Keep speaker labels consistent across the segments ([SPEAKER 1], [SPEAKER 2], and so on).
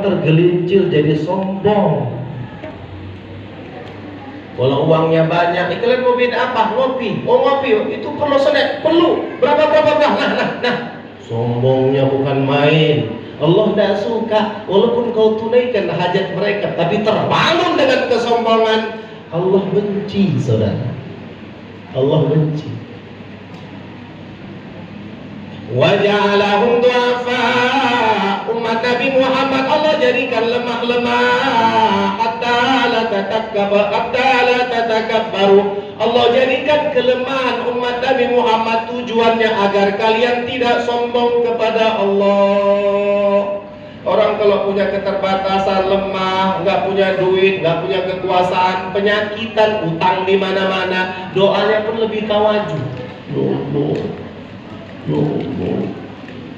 [SPEAKER 1] tergelincir jadi sombong. Kalau uangnya banyak, kalian mau beda apa? Ngopi. Oh ngopi, itu perlu senek, perlu. Berapa? Nah. Sombongnya bukan main. Allah tidak suka. Walaupun kau tunaikan hajat mereka, tapi terbangun dengan kesombongan, Allah benci, saudara. Allah benci. Waja'alahum du'afa, umat Nabi Muhammad Allah jadikan lemah hatta la tatakabbaru. Allah jadikan kelemahan umat Nabi Muhammad tujuannya agar kalian tidak sombong kepada Allah. Orang kalau punya keterbatasan, lemah, nggak punya duit, nggak punya kekuasaan, penyakitan, utang di mana-mana, doanya pun lebih tawaju.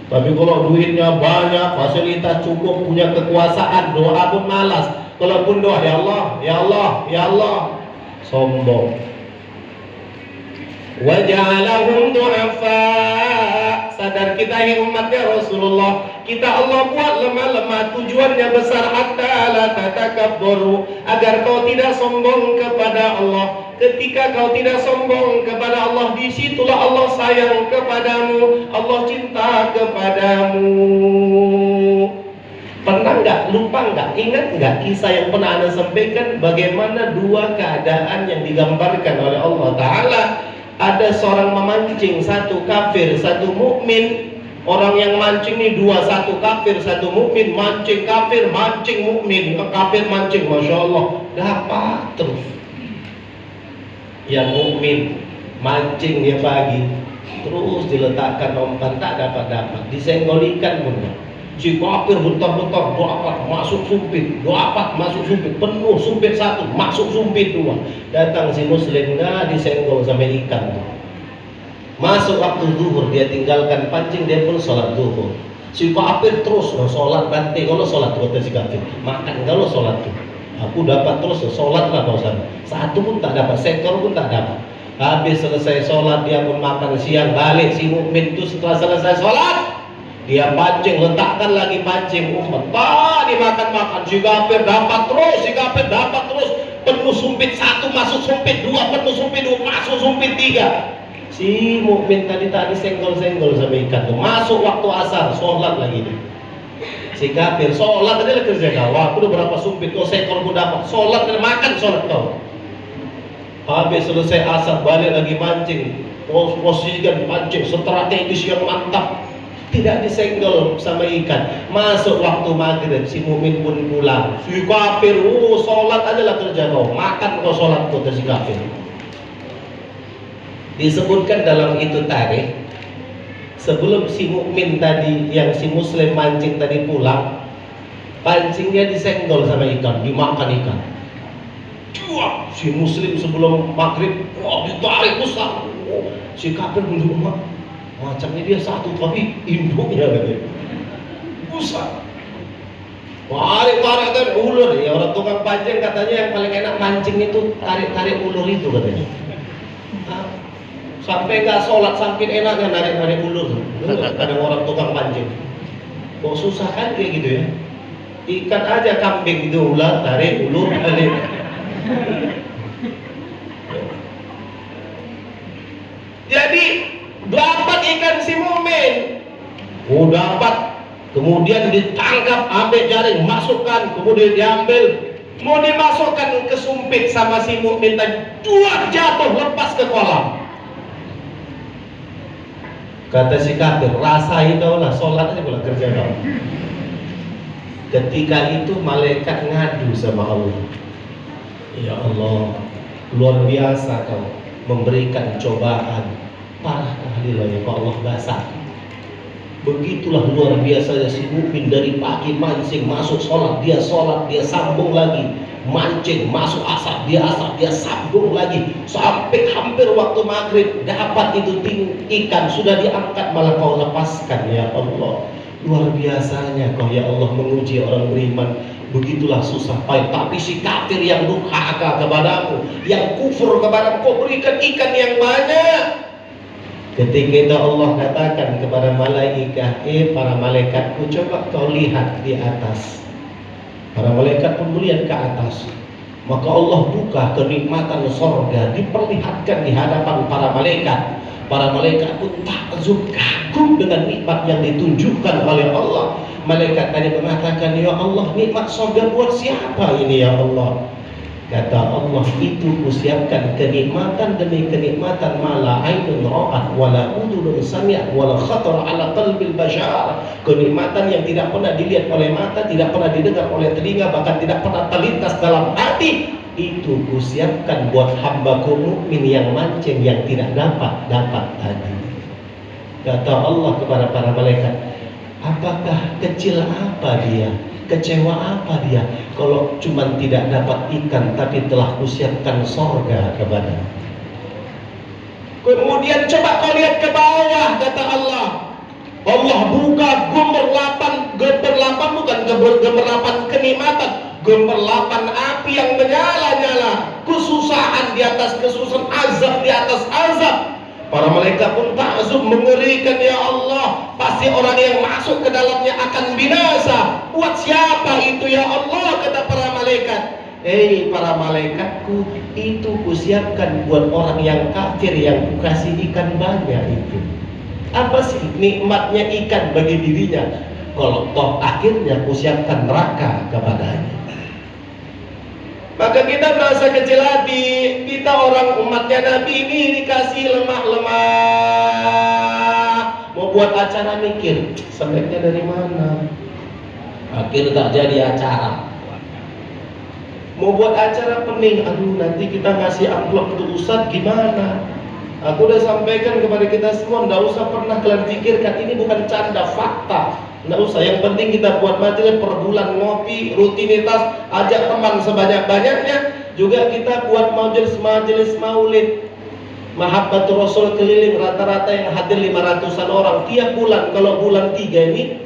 [SPEAKER 1] Tapi kalau duitnya banyak, fasilitas cukup, punya kekuasaan, doa pun malas. Kalaupun doa, ya Allah, sombong. Waja'alahum du'afa. Sadar kita umatnya Rasulullah, kita Allah buat lemah-lemah, tujuannya besar, hatta la tatakabbaru, agar kau tidak sombong kepada Allah. Ketika kau tidak sombong kepada Allah, disitulah Allah sayang kepadamu, Allah cinta kepadamu. Pernah nggak, lupa nggak, ingat nggak kisah yang pernah Anda sampaikan, bagaimana dua keadaan yang digambarkan oleh Allah Ta'ala? Ada seorang memancing, satu kafir, satu mukmin. Orang yang mancing ini dua, satu kafir, satu mukmin. Mancing kafir, mancing mukmin, kafir mancing, masya Allah, dapat terus. Yang mukmin mancing dia pagi, terus diletakkan umpan, tak dapat, disenggol ikan pun. Si kafir bentar-bentar, doapat masuk sumpit, doapat masuk sumpit, penuh sumpit satu, masuk sumpit dua. Datang si muslim, nggak disenggol sampai ikan. Masuk waktu zuhur, dia tinggalkan pancing, dia pun sholat zuhur. Si kafir terus, sholat banting, kalau sholat kata si kafir, makan kalau sholat tuh. Aku dapat terus, sholat lah kau sana. Satu pun tak dapat, sekor pun tak dapat. Habis selesai sholat, dia pun makan siang, balik si mukmin itu setelah selesai sholat, dia pancing, letakkan lagi pancing umpan, dimakan-makan. Si kafir dapat terus, penuh sumpit satu, masuk sumpit dua, penuh sumpit dua, masuk sumpit tiga. Si mukmin tadi senggol-senggol sama ikan tuh. Masuk waktu asar, sholat lagi nih. Si kafir sholat adalah kerja kau. Aku udah berapa sumpit, kau sekor pun dapat. Sholat dan makan sholat kau. Habis selesai asar, balik lagi mancing. Posisikan pancing strategis yang mantap. Tidak disenggol sama ikan. Masuk waktu maghrib, si mukmin pun pulang. Si kafir, sholat adalah kerja kau, makan kau sholat kau, si kafir. Disebutkan dalam itu tarikh, sebelum si mukmin tadi, yang si muslim mancing tadi pulang, pancingnya disenggol sama ikan, dimakan ikan. Si muslim sebelum maghrib, ditarik besar. Si kafir belum macamnya dia satu, tapi induknya katanya besar. Tarik kan ulur ya, orang tukang pancing katanya yang paling enak mancing itu tarik ulur itu katanya. Sampai nggak sholat saking enaknya narik ulur. Kadang orang tukang pancing kok susah kan kayak gitu ya. Ikan aja kambing itu ular, tarik ulur, tarik. Jadi dapat ikan si mukmin, dapat, kemudian ditangkap, ambil jaring, masukkan, kemudian diambil, mau dimasukkan ke sumpit sama si mukmin tadi, jatuh lepas ke kolam. Kata si kafir, rasain kau lah, sholat aja pula kerja kau. Ketika itu malaikat ngadu sama Allah, ya Allah, luar biasa kau memberikan cobaan, parah kehadirannya kok Allah basah. Begitulah luar biasanya si mukmin, dari pagi mancing, masuk sholat, dia sambung lagi, mancing, masuk asar, dia sambung lagi, sampai hampir waktu maghrib dapat itu ikan, sudah diangkat malah kau lepaskan. Ya Allah, luar biasanya kau ya Allah menguji orang beriman. Begitulah susah payah. Tapi si kafir yang durhaka kepadamu, yang kufur kepadamu, kau berikan ikan yang banyak. Ketika itu Allah katakan kepada malaikat, para malaikatku, coba kau lihat di atas. Para malaikat pun melihat ke atas. Maka Allah buka kenikmatan sorga, diperlihatkan di hadapan para malaikat. Para malaikat pun takjub, kagum dengan nikmat yang ditunjukkan oleh Allah. Malaikat tadi mengatakan, ya Allah, nikmat sorga buat siapa ini ya Allah? Kata Allah, itu kusiapkan kenikmatan demi kenikmatan, mala ainun ra'at wala udhunun sami'at wala khatar ala qalbil bashar. Kenikmatan yang tidak pernah dilihat oleh mata, tidak pernah didengar oleh telinga, bahkan tidak pernah terlintas dalam hati. Itu kusiapkan buat hambaku mukmin yang mancing, yang tidak dapat tadi. Kata Allah kepada para malaikat, apakah kecil apa dia, kecewa apa dia kalau cuma tidak dapat ikan tapi telah kusiapkan sorga kepada. Kemudian coba kau lihat ke bawah, kata Allah. Allah buka gemerlapan bukan gemerlapan kenikmatan, gemerlapan api yang menyala-nyala, kesusahan di atas kesusahan, azab di atas azab. Para malaikat pun takjub, mengerikan, ya Allah, pasti orang yang masuk ke dalamnya akan binasa. Buat siapa itu ya Allah? Kata para malaikat. Para malaikatku, itu kusiapkan buat orang yang kafir yang kukasih ikan banyak itu. Apa sih nikmatnya ikan bagi dirinya? Kalau toh akhirnya kusiapkan neraka kepadanya. Maka kita merasa kecil hati. Kita orang umatnya Nabi ini dikasih lemah-lemah. Mau buat acara mikir, sebaiknya dari mana? Akhirnya tak jadi acara. Mau buat acara pening, aduh nanti kita ngasih amplop ke Ustadz gimana? Aku udah sampaikan kepada kita semua, nggak usah pernah kalian pikirkan, ini bukan canda, fakta. Nggak usah, yang penting kita buat majelis per bulan, ngopi, rutinitas, ajak teman sebanyak-banyaknya. Juga kita buat majelis maulid, Mahabbatur Rasul keliling, rata-rata yang hadir 500-an orang tiap bulan. Kalau bulan 3 ini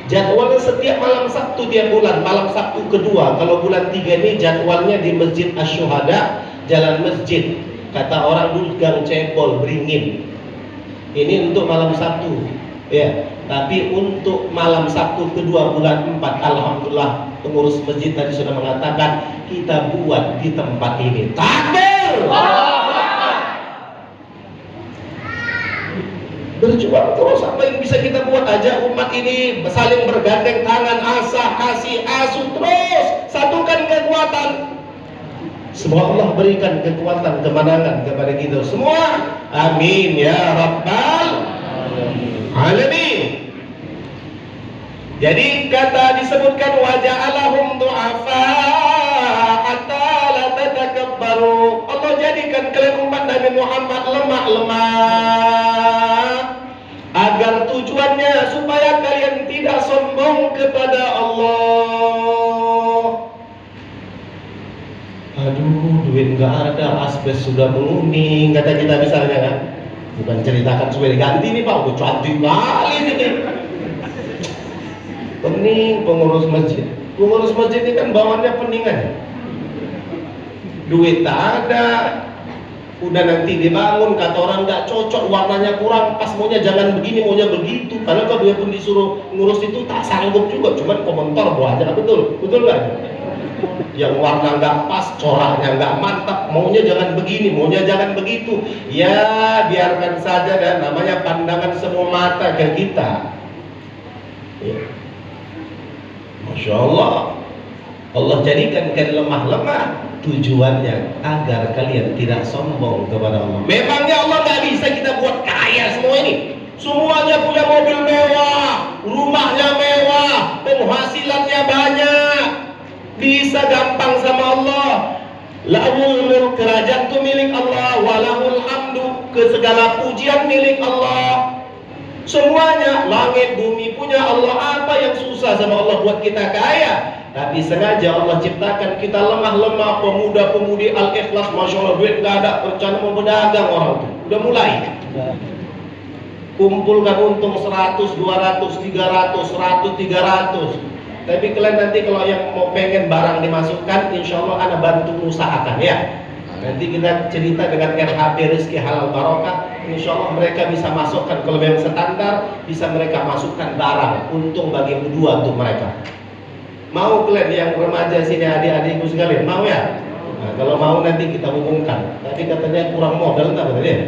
[SPEAKER 1] jadwalnya setiap malam Sabtu tiap bulan, malam Sabtu kedua. Kalau bulan 3 ini jadwalnya di Masjid Asy-Syuhada, Jalan Masjid. Kata orang dulu gang cebol, beringin. Ini untuk malam Sabtu, ya. Tapi untuk malam Sabtu kedua bulan 4, alhamdulillah pengurus masjid tadi sudah mengatakan kita buat di tempat ini. Takbir! Berjuang terus, apa yang bisa kita buat aja umat ini saling bergandeng tangan, asah, kasih, asuh terus, satukan kekuatan. Semoga Allah berikan kekuatan, kemenangan kepada kita semua. Amin ya rabbal alamin. Jadi kata disebutkan waja'alahum du'afa hatta la tatakabbaru. Allah jadikan kalian umat Nabi Muhammad lemah-lemah agar tujuannya supaya kalian tidak sombong kepada Allah. Aduh, duit nggak ada, asbes sudah menguning, kata kita misalnya kan. Bukan ceritakan supaya diganti nih Pak, gue cantik kali ini. Pening pengurus masjid. Pengurus masjid ini kan bawaannya peningan. Duit tak ada. Udah nanti dibangun, kata orang nggak cocok, warnanya kurang pas, maunya jangan begini, maunya begitu. Karena kalau dia pun disuruh ngurus itu tak sanggup juga, cuman komentar aja, betul nggak? Yang warna nggak pas, coraknya nggak mantap, maunya jangan begini, maunya jangan begitu. Ya biarkan saja, dan namanya pandangan semua mata ke kita. Ya. Masya Allah, Allah jadikan kalian lemah-lemah, tujuannya agar kalian tidak sombong kepada Allah. Memangnya Allah nggak bisa kita buat kaya semua ini? Semuanya punya mobil mewah, rumahnya mewah, penghasilannya banyak. Bisa gampang sama Allah. Lahul mulk, kerajaan itu milik Allah, walahul hamdu, segala pujian milik Allah. Semuanya, langit bumi punya Allah. Apa yang susah sama Allah buat kita kaya? Tapi sengaja Allah ciptakan kita lemah-lemah. Pemuda-pemudi al-ikhlas, masya Allah, duit gak ada, rencana mau berdagang orang itu udah mulai. Kumpulkan untung 100, 200, 300, 100, 300. Tapi kalian nanti kalau yang mau pengen barang dimasukkan, insya Allah Anda bantu usahakan ya. Nanti kita cerita dengan RHB Rizki Halal Barokah, insya Allah mereka bisa masukkan. Kalau memang standar, bisa mereka masukkan barang. Untung bagi kedua untuk mereka. Mau kalian yang remaja sini, adik-adikku sekalian, mau ya? Nah, kalau mau nanti kita hubungkan. Tadi katanya kurang modal, tak betul ya?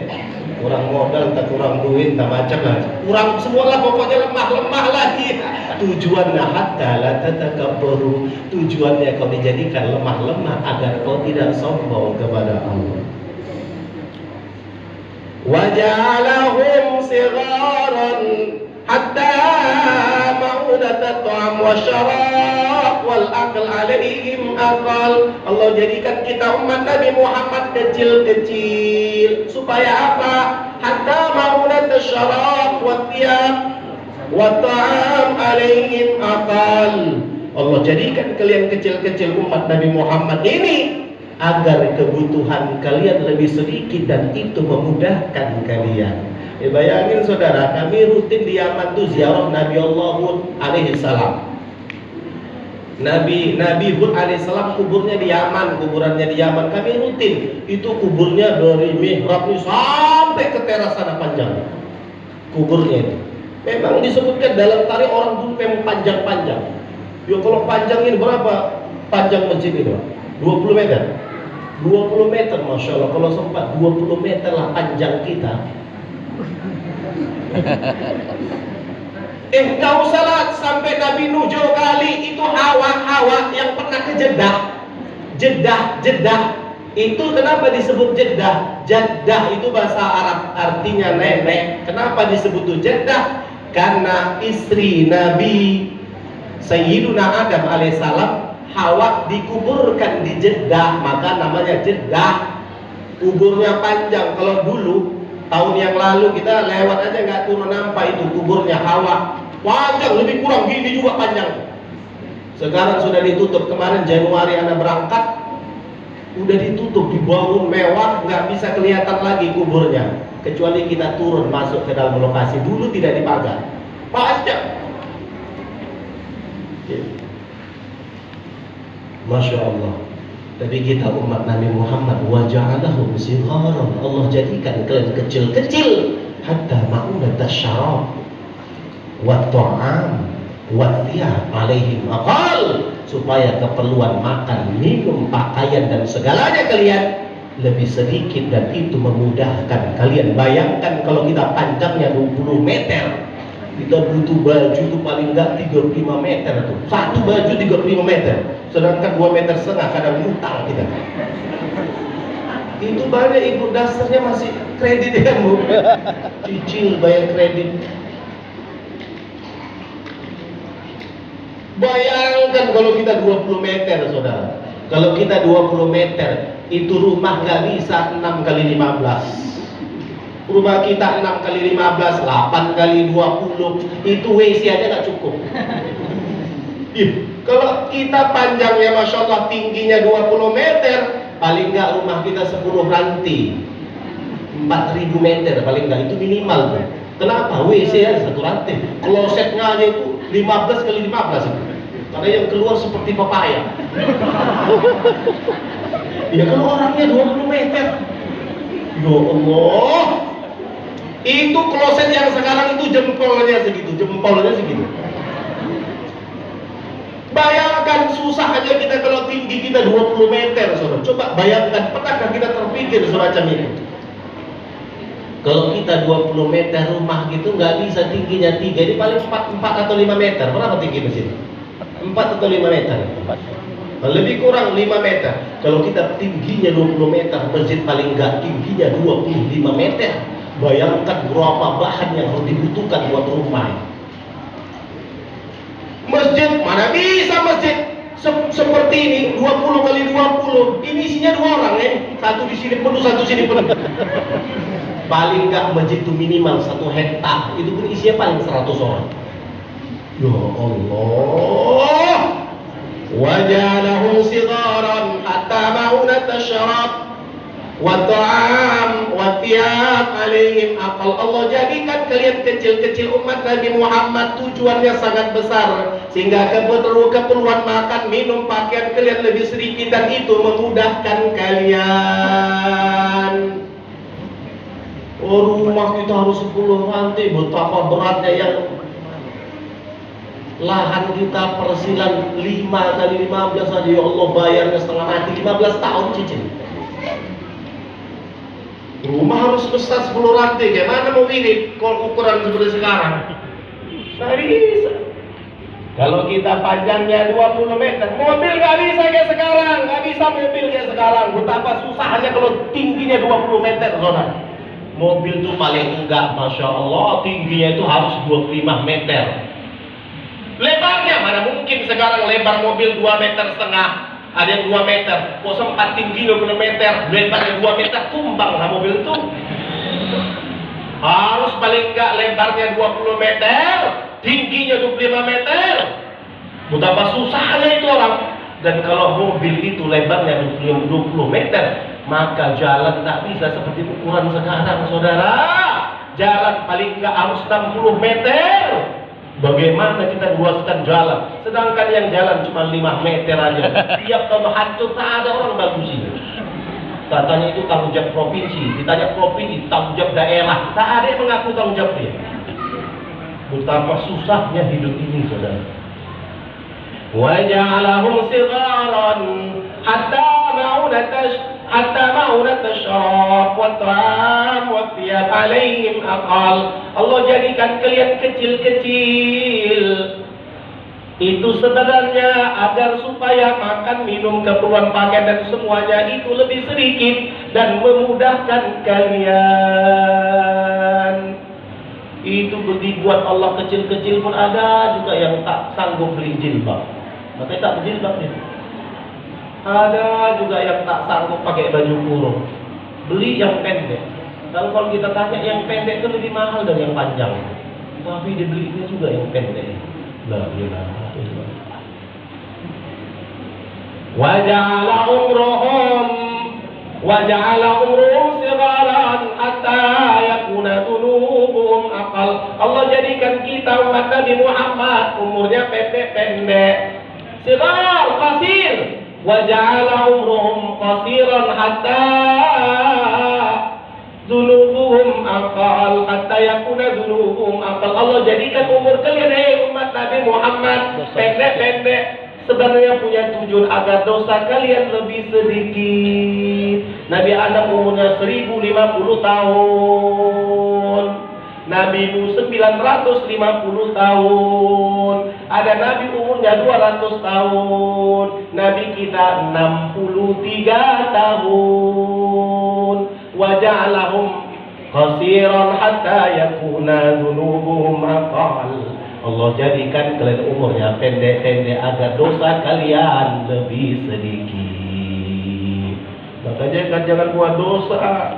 [SPEAKER 1] Kurang modal, tak kurang duit, tak macam lah. Kurang semua lah, pokoknya lemah lagi. Tujuannya hatta la tatakabbaru. Tujuannya kau dijadikan lemah agar kau tidak sombong kepada Allah. Waja'alahum sigharan hatta ma'udatat ta'am wa syarab wal aql alaihim aqal. Allah jadikan kita umat Nabi Muhammad kecil-kecil supaya apa? Hatta ma'udatat syarab wa thiyab wa ta'am alaihim aqal. Allah jadikan kalian kecil-kecil umat Nabi Muhammad ini agar kebutuhan kalian lebih sedikit dan itu memudahkan kalian. Bayangin saudara, kami rutin di Yaman tuh ziarah Nabi Allah Hud alaihi salam. Nabi Hud alaihi salam kuburnya di Yaman, kuburannya di Yaman. Kami rutin. Itu kuburnya dari mihrab ini sampai ke teras sana panjang. Kuburnya itu. Memang disebutkan dalam tarikh orang dulu memang panjang-panjang. Ya kalau panjang ini berapa? Panjang masjid ini, 20 meter. 20 meter, Masya Allah. Kalau sempat 20 meter lah panjang kita. Gak usah lah sampai Nabi Nuh jauh kali. Itu Hawa yang pernah ke Jeddah. Itu kenapa disebut Jeddah? Jeddah itu bahasa Arab, artinya nenek. Kenapa disebut itu Jeddah? Karena istri Nabi Sayyiduna Adam alaihissalam, Hawa, dikuburkan di Jeddah, maka namanya Jeddah. Kuburnya panjang. Kalau dulu tahun yang lalu kita lewat aja nggak turun nampak itu kuburnya Hawa. Panjang, lebih kurang gini juga panjang. Sekarang sudah ditutup. Kemarin Januari anak berangkat, udah ditutup, dibangun mewah, nggak bisa kelihatan lagi kuburnya. Kecuali kita turun masuk ke dalam lokasi. Dulu tidak dipagar. Panjang. Masya Allah. Tapi kita umat Nabi Muhammad, waja'alahum sigharan. Allah jadikan kalian kecil-kecil hatta ma'udat syarab wa ta'am wa thiyab alaihim aqal, supaya keperluan makan, minum, pakaian dan segalanya kalian lebih sedikit dan itu memudahkan kalian. Bayangkan kalau kita panjangnya 20 meter, kita butuh baju itu paling enggak 35 meter tuh. Satu baju 35 meter. Sedangkan 2,5 meter kadang utang kita. Itu banyak ibu dasarnya masih kredit ya Bu. Cicil bayar kredit. Bayangkan kalau kita 20 meter saudara. Kalau kita 20 meter, itu rumah nggak bisa 6 kali 15. Rumah kita 6 kali 15, 8 kali 20, itu WC aja nggak cukup. Kalau kita panjangnya Masya Allah tingginya 20 meter, paling nggak rumah kita 10 ranti, 4.000 meter paling nggak, itu minimal tuh. Kenapa? WC aja satu ranti, klosetnya aja itu 15 kali 15 itu. Karena yang keluar seperti papaya. Ya kalau orangnya 20 meter, ya Allah. Itu kloset yang sekarang itu jempolnya segitu. Bayangkan susah aja kita kalau tinggi kita 20 meter saudara. Coba bayangkan, pernahkah kita terpikir semacam ini? Kalau kita 20 meter rumah gitu nggak bisa tingginya 3, ini paling 4 atau 5 meter. Berapa tinggi mesin? 4 atau 5 meter? Lebih kurang 5 meter. Kalau kita tingginya 20 meter, masjid paling nggak tingginya 25 meter. Bayangkan berapa bahan yang harus dibutuhkan buat rumah. Masjid, mana bisa masjid seperti ini 20 kali 20. Ini isinya 2 orang ya. Satu di sini penuh, satu sini penuh. Paling nggak masjid itu minimal 1 hektar. Itu pun isinya paling 100 orang. Ya Allah. Waja'alahum sigharan hatta ma'unat syarab wa ta'am wa thiyab alaihim aqal. Allah jadikan kalian kecil-kecil umat Nabi Muhammad, tujuannya sangat besar sehingga keperluan makan, minum, pakaian kalian lebih sedikit dan itu memudahkan kalian. Oh, rumah kita harus 10 rantai, betapa beratnya yang Lahan kita persilan 5 kali 15 aja, ya Allah, bayarnya setengah mati, 15 tahun cicil. Rumah harus besar 10 lantai, gimana mau mirip kalau ukuran seperti sekarang? Nggak bisa. Kalau kita panjangnya 20 meter, mobil nggak bisa kayak sekarang, nggak bisa mobil kayak sekarang. Betapa susahnya kalau tingginya 20 meter, saudara. Mobil tuh paling enggak, Masya Allah, tingginya itu harus 25 meter. Lebarnya mana mungkin sekarang lebar mobil 2,5 meter, ada yang 2 meter, kok sempat tinggi 20 meter, lebarnya 2 meter, tumbang lah mobil itu. Harus paling enggak lebarnya 20 meter, tingginya 25 meter. Betapa susahnya itu orang. Dan kalau mobil itu lebarnya 20 meter, maka jalan tak bisa seperti ukuran sekarang, saudara. Jalan paling enggak harus 60 meter. Bagaimana kita luaskan jalan? Sedangkan yang jalan cuma 5 meter aja. Tiap tahun hancur, tak ada orang bagus ini. Katanya itu tanggung jawab provinsi, ditanya provinsi, tanggung jawab daerah. Tak ada yang mengaku tanggung jawab dia. Betapa susahnya hidup ini, saudara. وَجَعَلَهُمْ صِغَارًا حَتَّى مَعُونَةَ الشَّرَابِ وَالطَّعَامِ وَالثِّيَابِ عَلَيْهِمْ أَقَالَ. Allah jadikan kalian kecil-kecil. Itu sebenarnya agar supaya makan, minum, keperluan pakaian dan semuanya itu lebih sedikit dan memudahkan kalian. Itu dibuat Allah kecil-kecil pun ada juga yang tak sanggup beli jilbab. Makanya tak berjilbab dia. Ada juga yang tak sanggup pakai baju kurung, beli yang pendek. Kalau kita tanya, yang pendek itu lebih mahal dari yang panjang, tapi dia belinya juga yang pendek. La ilaha illallah. Waja'ala umruhum sigharan hatta yakuna dhunubuhum aqal. Allah jadikan kita umat Nabi Muhammad umurnya pendek-pendek. Sighar, qasir. Waja'ala umruhum qasiran hatta dhunubuhum aqal, hatta yakuna dhunubuhum aqal. Allah jadikan umur kalian, umat Nabi Muhammad, pendek-pendek. Sebenarnya punya tujuan agar dosa kalian lebih sedikit. Nabi Adam umurnya 1050 tahun, Nabi Nuh 950 tahun, ada Nabi umurnya 200 tahun, Nabi kita 63 tahun. Waja'alahum qasiran hatta yakuna dhunubuhum aqal. Allah jadikan kalian umurnya pendek-pendek agar dosa kalian lebih sedikit. Makanya jangan buat dosa.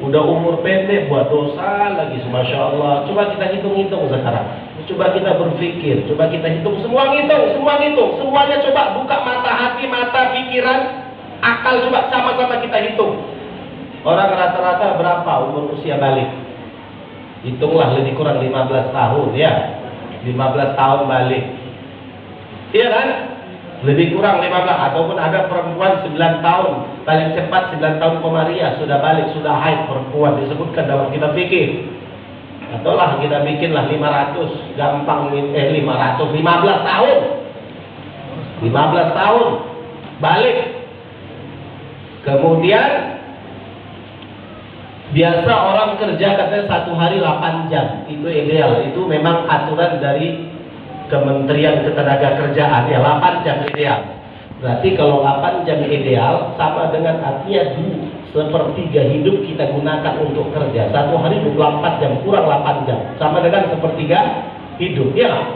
[SPEAKER 1] Udah umur pendek buat dosa lagi, Masya Allah. Coba kita hitung-hitung sekarang. Coba kita berpikir, coba kita hitung, semua ngitung. Semuanya coba buka mata hati, mata pikiran, akal, coba sama-sama kita hitung. Orang rata-rata berapa umur usia balik? Hitunglah lebih kurang 15 tahun ya. 15 tahun balik. Iya kan? Lebih kurang 15, ataupun ada perempuan 9 tahun, paling cepat 9 tahun komaria sudah balik, sudah haid perempuan, disebutkan dalam kitab fikih. Atau lah kita bikinlah 500, gampang 500, 15 tahun. 15 tahun balik. Kemudian biasa orang kerja katanya 1 hari 8 jam, itu ideal. Itu memang aturan dari Kementerian Ketenagakerjaan ya, 8 jam ideal. Berarti kalau 8 jam ideal sama dengan artinya 1/3 hidup kita gunakan untuk kerja. 1 hari 24 jam kurang 8 jam sama dengan 1/3 hidup ya.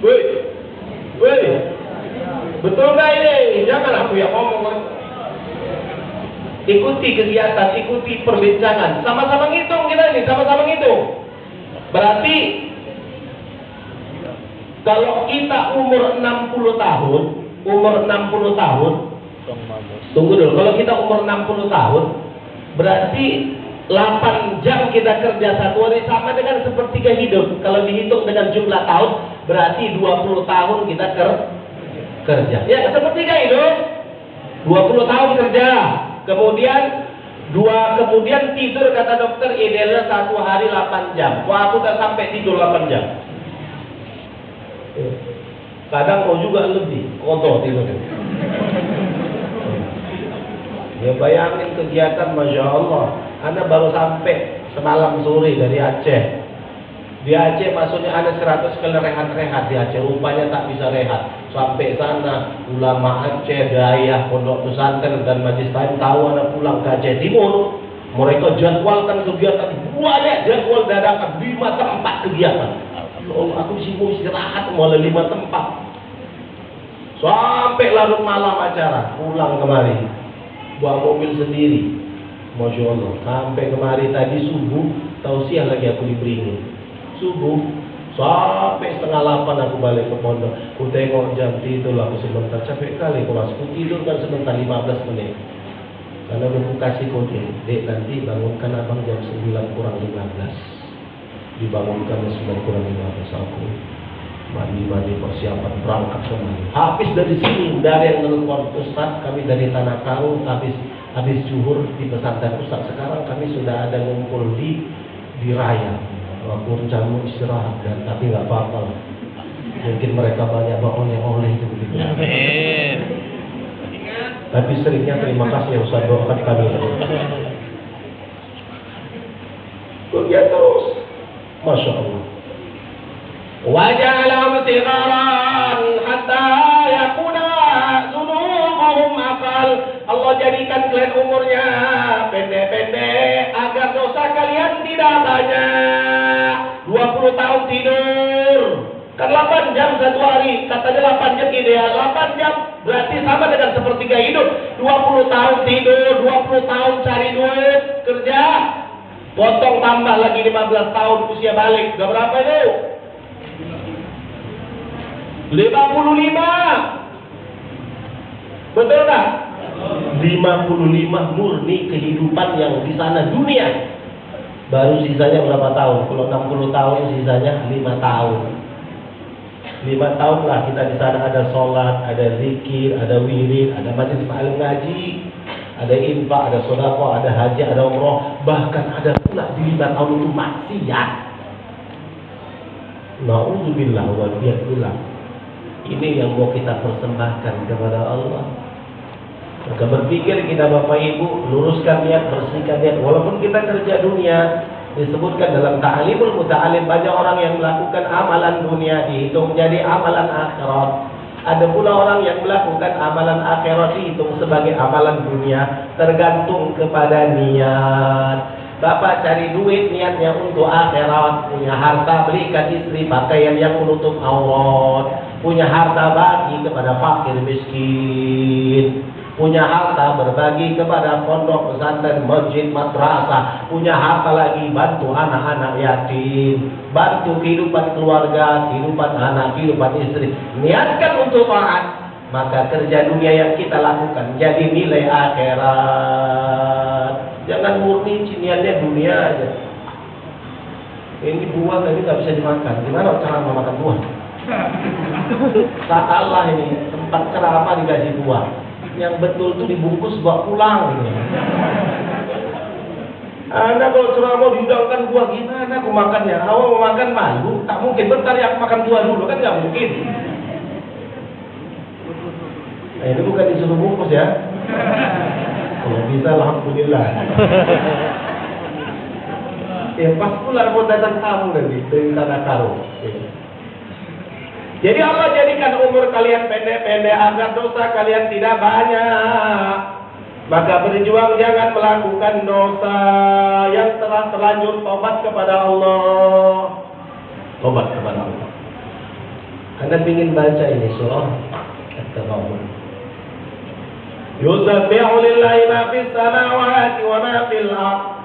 [SPEAKER 1] Woi, betul nggak ini? Jangan aku yang ngomong. Ikuti kegiatan, ikuti perbincangan. Sama-sama ngitung kita ini, sama-sama ngitung. Berarti kalau kita umur 60 tahun, tunggu dulu. Kalau kita umur 60 tahun, berarti 8 jam kita kerja 1 hari sama dengan 1/3 hidup. Kalau dihitung dengan jumlah tahun, berarti 20 tahun kita kerja. Ya, 1/3 hidup, 20 tahun kerja. Kemudian tidur, kata dokter idealnya 1 hari 8 jam. Wah, aku tak sampai tidur 8 jam. Kadang mau juga lebih, kotor tidur. Ya bayangin kegiatan, Masya Allah. Anda baru sampai semalam sore dari Aceh. Di Aceh maksudnya ada 100 kali rehat-rehat di Aceh. Rupanya tak bisa rehat. Sampai sana ulama Aceh, daya, pondok pesantren dan majelis taklim tahu Anda pulang ke Aceh Timur. Mereka jadwalkan kegiatan, banyak jadwal dadakan, 5 tempat kegiatan. Oh, aku sih mau istirahat, mulai 5 tempat. Sampai larut malam acara, pulang kemari, bawa mobil sendiri. Masya Allah, sampai kemari tadi subuh, tausiah lagi aku diberi. Subuh, sampai setengah 8 aku balik ke pondok. Aku tengok jam, tidur aku sebentar, capek kali aku masuk. Tidur kan sebentar 15 menit. Karena aku kasih kode, dek nanti bangunkan abang jam 9 kurang 15. Dibangunkan 9 kurang 15 aku mandi persiapan berangkat kembali. Habis dari sini, dari yang nelfon Ustaz, kami dari Tanah Karo, habis zuhur di pesantren Ustaz. Sekarang kami sudah ada ngumpul di Raya. Aku rencana istirahat dan tapi nggak apa-apa. Mungkin mereka banyak oleh itu begitu. Amin. Tapi seringnya terima kasih ya Ustaz, doakan kami. Kuliah terus, Masya Allah. Waja'alahum sigharan hatta yakuna dzunubuhum aqal. Allah jadikan kalian umurnya pendek-pendek agar dosa kalian tidak banyak. 20 tahun tidur. Kan 8 jam satu hari, katanya 8 jam ideal, 8 jam berarti sama dengan sepertiga hidup. 20 tahun tidur, 20 tahun cari duit, kerja, potong tambah lagi 15 tahun usia balik, udah berapa itu? 55. Betul tak? 55 murni kehidupan yang di sana dunia. Baru sisanya berapa tahun? Kalau 60 tahun sisanya 5 tahun. 5 tahun lah kita di sana ada sholat, ada zikir, ada wirid, ada majelis taklim ngaji, ada infak, ada sedekah, ada haji, ada umroh, bahkan ada pula di 5 tahun itu maksiat. Na'udzubillah wal billah. Ini yang mau kita persembahkan kepada Allah. Maka berpikir kita Bapak Ibu, luruskan niat, bersihkan niat. Walaupun kita kerja dunia, disebutkan dalam ta'limul muta'alim, banyak orang yang melakukan amalan dunia dihitung menjadi amalan akhirat. Ada pula orang yang melakukan amalan akhirat dihitung sebagai amalan dunia, tergantung kepada niat. Bapak cari duit niatnya untuk akhirat, punya harta belikan istri pakaian yang menutup aurat, punya harta bagi kepada fakir miskin, punya harta berbagi kepada pondok pesantren, masjid, madrasah, punya harta lagi bantu anak-anak yatim, bantu kehidupan keluarga, kehidupan anak, kehidupan istri. Niatkan untuk taat, maka kerja dunia yang kita lakukan jadi nilai akhirat. Jangan murni niatnya dunia aja. Ini buah tadi nggak bisa dimakan. Gimana cara memakan buah? Salah ini, tempat ceramah dikasih buah. Yang betul itu dibungkus bawa pulang ini. Anda kalau ceramah diundangkan buah, gimana aku makannya? Awal mau makan malu, tak mungkin. Bentar ya aku makan buah dulu, kan nggak mungkin. Nah, ini bukan disuruh bungkus ya. Kalau bisa alhamdulillah. Ya pas pula mau datang tamu nanti dari Tanah Karo. Jadi Allah jadikan umur kalian pendek-pendek agar dosa kalian tidak banyak. Maka berjuang jangan melakukan dosa yang telah terlanjur, tobat kepada Allah. Tobat kepada Allah. Anda ingin baca ini surah At-Taghabun. Yusabbihu lillahi ma fis samawati wa ma fil ardh.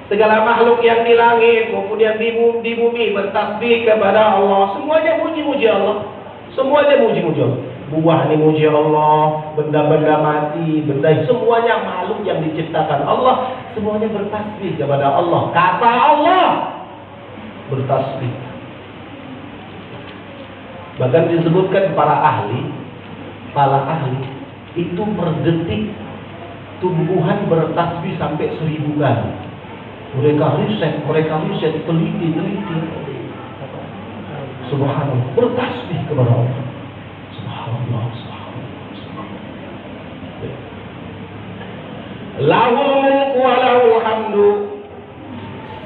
[SPEAKER 1] Segala makhluk yang di langit maupun yang di bumi bertasbih kepada Allah. Semuanya muji-muji Allah. Semuanya muji-muji Allah. Buah ini muji Allah, benda-benda mati, benda semuanya makhluk yang diciptakan Allah, semuanya bertasbih kepada Allah. Kata Allah bertasbih. Bahkan disebutkan para ahli itu per detik tumbuhan bertasbih sampai 1000 kali. Mereka riset, teliti. Subhanallah, bertasbih kepada Allah. Subhanallah, subhanallah, subhanallah. Lahul mulku wa lahul hamdu.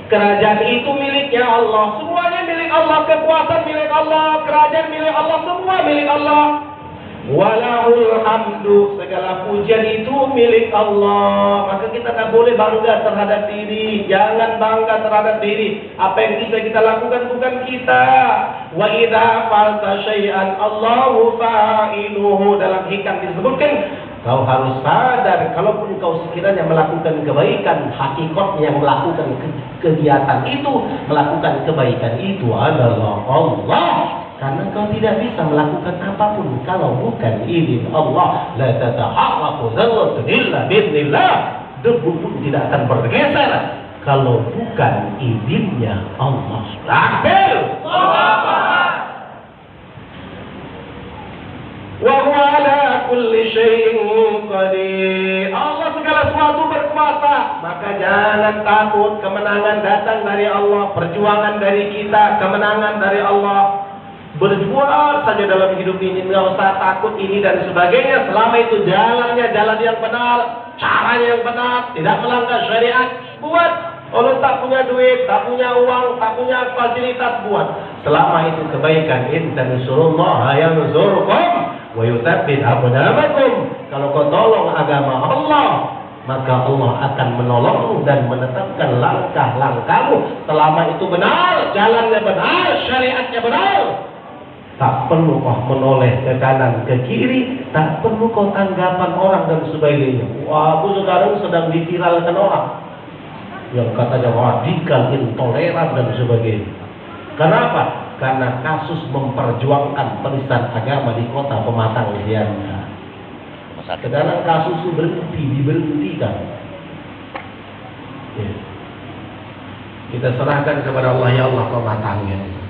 [SPEAKER 1] Kerajaan itu miliknya Allah. Semuanya milik Allah. Kekuasaan milik Allah. Kerajaan milik Allah. Semua milik Allah. Walahul hamdu. Segala pujian itu milik Allah. Maka kita tak boleh bangga terhadap diri. Jangan bangga terhadap diri. Apa yang bisa kita lakukan bukan kita. Wa idza fa'alta syai'an Allahu fa'iluhu. Dalam hikam disebutkan, kau harus sadar, kalaupun kau sekiranya melakukan kebaikan, hakikatnya yang melakukan kegiatan itu, melakukan kebaikan itu adalah Allah. Karena kau tidak bisa melakukan apapun kalau bukan izin Allah. La tataharraku dzarratun illa bi'idznillah. Debu pun tidak akan bergeser kalau bukan izinnya Allah. Takbir. Wa huwa ala kulli syai'in qadir. Allah segala sesuatu berkuasa. Maka jangan takut, kemenangan datang dari Allah, perjuangan dari kita, kemenangan dari Allah. Berjuang saja dalam hidup ini, enggak usah takut ini dan sebagainya. Selama itu jalannya jalan yang benar, caranya yang benar, tidak melanggar syariat, buat. Kalau tak punya duit, tak punya uang, tak punya fasilitas, buat. Selama itu kebaikan. In tansurullaha yansurkum wa yutsabbit aqdamakum. Kalau kau tolong agama Allah, maka Allah akan menolongmu dan menetapkan langkah-langkahmu. Selama itu benar, jalannya benar, syariatnya benar. Tak perlu kau menoleh ke kanan, ke kiri. Tak perlu kau tanggapan orang dan sebagainya. Wah, aku sekarang sedang diviralkan orang yang katanya radikal, intoleran dan sebagainya. Kenapa? Karena kasus memperjuangkan penistaan agama di kota Pematang Siantar. Sekarang kasus itu diberhentikan. Ya. Kita serahkan kepada Allah, ya Allah, Pematangnya.